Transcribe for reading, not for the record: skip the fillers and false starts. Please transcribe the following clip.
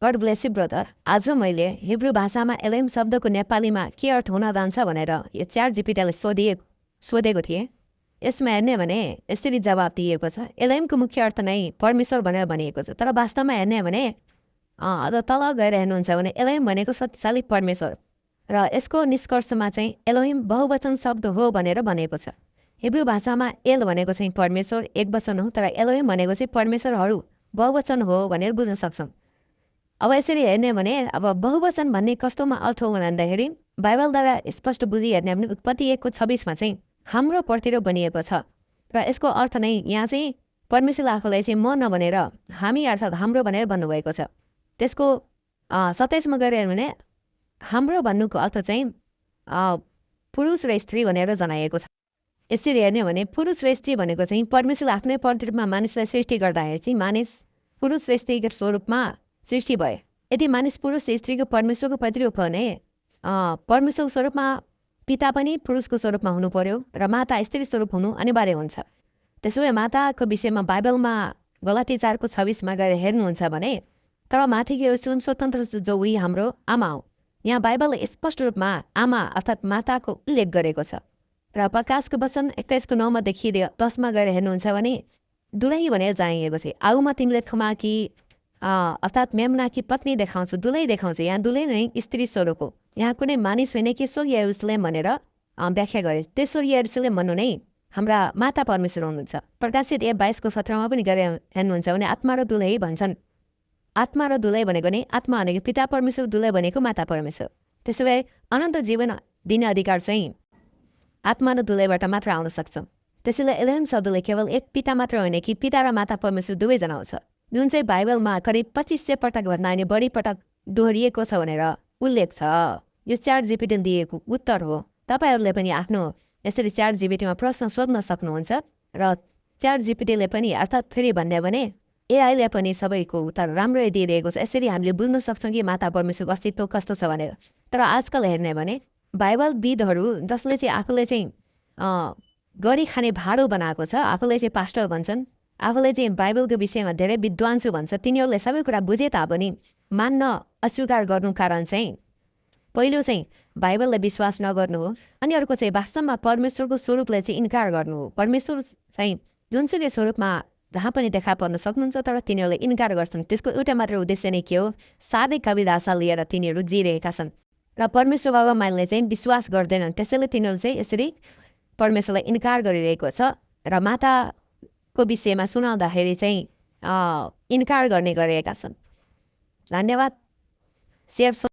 God bless you brother. आज मैले Hebrew भाषामा एलोहिम शब्दको नेपालीमा के अर्थ हुन जान्छ भनेर यो च्याट जिपिटीलाई सोधेको थिएँ। यसमा हेर्ने भने यसरी जवाब दिएको छ, एलोहिमको मुख्य अर्थ नै परमेश्वर भनेर भनिएको छ। तर वास्तवमा हेर्ने भने तल गएर हेर्नुहुन्छ भने एलोहिम भनेको शक्तिशाली परमेश्वर र यसको निष्कर्षमा चाहिँ एलोहिम बहुवचन शब्द हो भनेर भनेको छ। हिब्रू भाषामा एल भनेको चाहिँ परमेश्वर एक वचन हो, तर एलोहिम भनेको चाहिँ परमेश्वरहरू बहुवचन हो भनेर बुझ्न सक्छौँ। अब यसरी हेर्ने भने अब बहुवचन भन्ने कस्तोमा अर्थ हो भन्दाखेरि बाइबलद्वारा स्पष्ट बुझिहेर्ने भने उत्पत्ति 1:26मा चाहिँ हाम्रो प्रतिरो बनिएको छ र यसको अर्थ नै यहाँ चाहिँ परमेश्वरले आफूलाई चाहिँ म नभनेर हामी अर्थात् हाम्रो भनेर भन्नुभएको छ। त्यसको 27मा गएर हेर्ने भने हाम्रो भन्नुको अर्थ चाहिँ पुरुष र स्त्री भनेर जनाएको छ। यसरी हेर्ने भने पुरुष र स्त्री भनेको चाहिँ परमेश्वरले आफ्नै प्रतिरूपमा मानिसलाई सृष्टि गर्दाखेरि चाहिँ मानिस पुरुष र स्त्रीको स्वरूपमा सृष्टि भए। यदि मानिस पुरुष स्त्रीको परमेश्वरको प्रतिरूप हो भने परमेश्वरको स्वरूपमा पिता पनि पुरुषको स्वरूपमा हुनु पर्यो र माता स्त्री स्वरूप हुनु अनिवार्य हुन्छ। त्यसो भए माताको विषयमा बाइबलमा गलाती 4:26मा गएर हेर्नुहुन्छ भने तर माथिको यरुशलेम स्वतन्त्र जो उही हाम्रो आमा हो। यहाँ बाइबलले स्पष्ट रूपमा आमा अर्थात् माताको उल्लेख गरेको छ र प्रकाशको वचन 21:9मा देखि 10मा गएर हेर्नुहुन्छ भने दुलही भनेर जानिएको छ। आउमा तिमीले थुमा कि अर्थात् मेमना कि पत्नी देखाउँछु, दुलै देखाउँछ। यहाँ दुलै नै स्त्री स्वरूप हो। यहाँ कुनै मानिस होइन कि स्वर्गीय यरुशलेम भनेर व्याख्या गरे। त्यो स्वर्गीय यरुशलेम भन्नु नै हाम्रा माता परमेश्वर हुनुहुन्छ। प्रकाशित 22:17मा पनि गएर हेर्नुहुन्छ भने आत्मा र दुलै भन्छन्। आत्मा र दुलै भनेको नै आत्मा भनेको पिता परमेश्वर, दुलै भनेको माता परमेश्वर। त्यसो भए अनन्त जीवन दिने अधिकार चाहिँ आत्मा र दुलैबाट मात्र आउन सक्छ। त्यसैले एलोहिम शब्दले केवल एक पिता मात्र होइन कि पिता र माता परमेश्वर दुवैजना आउँछ, जुन चाहिँ बाइबलमा करिब 2500 पटक भन्दा पनि बढी पटक दोहोरिएको छ भनेर उल्लेख छ। यो च्याट जिपिटीले दिएको उत्तर हो। तपाईँहरूले पनि आफ्नो यसरी च्याट जिपिटीमा प्रश्न सोध्न सक्नुहुन्छ र च्याट जिपिटीले पनि अर्थात् फेरि भन्ने भने एआईले पनि सबैको उत्तर राम्ररी दिइरहेको छ। यसरी हामीले बुझ्न सक्छौँ कि माता परमेश्वरको अस्तित्व कस्तो छ भनेर। तर आजकल हेर्ने भने बाइबलविदहरू जसले चाहिँ आफूले चाहिँ गरी खाने भाँडो बनाएको छ, आफूले चाहिँ पास्टर भन्छन्, आफूले चाहिँ बाइबलको विषयमा धेरै विद्वान्सु भन्छ, तिनीहरूले सबै कुरा बुझे तापनि मान्न अस्वीकार गर्नु कारण चाहिँ पहिलो चाहिँ बाइबललाई विश्वास नगर्नु हो, अनि अर्को चाहिँ वास्तवमा परमेश्वरको स्वरूपलाई चाहिँ इन्कार गर्नु हो। परमेश्वर चाहिँ जुनसुकै स्वरूपमा जहाँ पनि देखा पर्न सक्नुहुन्छ, तर तिनीहरूले इन्कार गर्छन्। त्यसको एउटा मात्र उद्देश्य नै के हो, साधै कविदासा लिएर तिनीहरू जिरहेका छन् र परमेश्वर बाबामाले चाहिँ विश्वास गर्दैनन्। त्यसैले तिनीहरू चाहिँ यसरी परमेश्वरलाई इन्कार गरिरहेको छ र माताको विषयमा सुनाउँदाखेरि चाहिँ इन्कार गर्ने गरेका छन्। धन्यवाद। शेयर